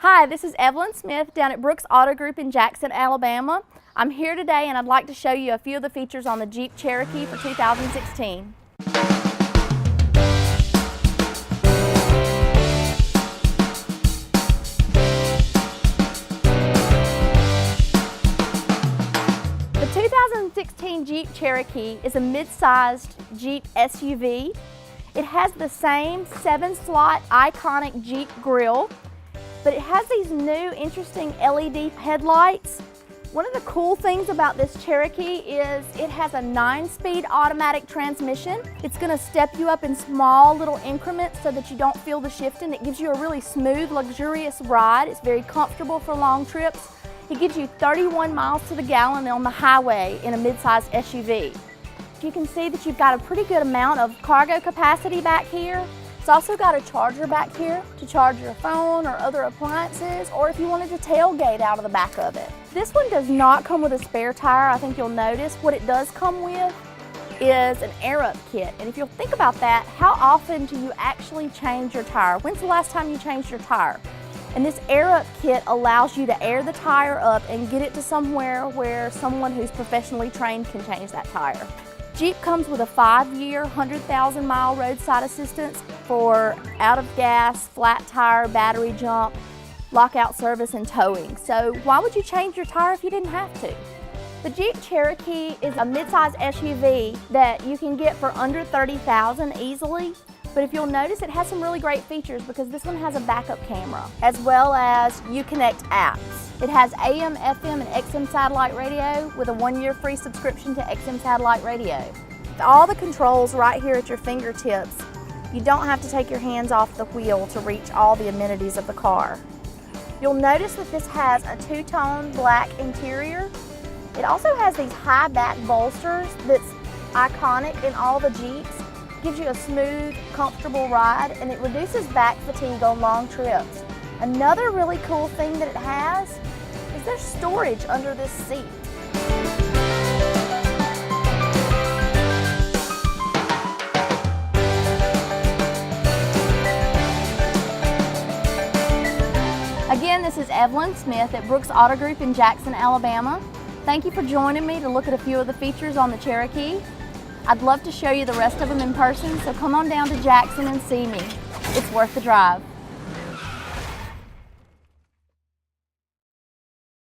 Hi, this is Evelyn Smith down at Brooks Auto Group in Jackson, Alabama. I'm here today and I'd like to show you a few of the features on the Jeep Cherokee for 2016. The 2016 Jeep Cherokee is a mid-sized Jeep SUV. It has the same 7-slot iconic Jeep grille, but it has these new interesting LED headlights. One of the cool things about this Cherokee is it has a 9-speed automatic transmission. It's going to step you up in small little increments so that you don't feel the shifting. It gives you a really smooth, luxurious ride. It's very comfortable for long trips. It gives you 31 miles to the gallon on the highway in a mid-sized SUV. You can see that you've got a pretty good amount of cargo capacity back here. It's also got a charger back here to charge your phone or other appliances, or if you wanted to tailgate out of the back of it. This one does not come with a spare tire. I think you'll notice what it does come with is an air-up kit. And if you'll think about that, how often do you actually change your tire? When's the last time you changed your tire? And this air-up kit allows you to air the tire up and get it to somewhere where someone who's professionally trained can change that tire. Jeep comes with a 5-year, 100,000-mile roadside assistance for out-of-gas, flat tire, battery jump, lockout service, and towing. So why would you change your tire if you didn't have to? The Jeep Cherokee is a mid-size SUV that you can get for under $30,000 easily. But if you'll notice, it has some really great features because this one has a backup camera, as well as Uconnect apps. It has AM, FM, and XM satellite radio with a 1-year free subscription to XM satellite radio. With all the controls right here at your fingertips, you don't have to take your hands off the wheel to reach all the amenities of the car. You'll notice that this has a 2-tone black interior. It also has these high back bolsters that's iconic in all the Jeeps. It gives you a smooth, comfortable ride, and it reduces back fatigue on long trips. Another really cool thing that it has is there's storage under this seat. Again, this is Evelyn Smith at Brooks Auto Group in Jackson, Alabama. Thank you for joining me to look at a few of the features on the Cherokee. I'd love to show you the rest of them in person, so come on down to Jackson and see me. It's worth the drive.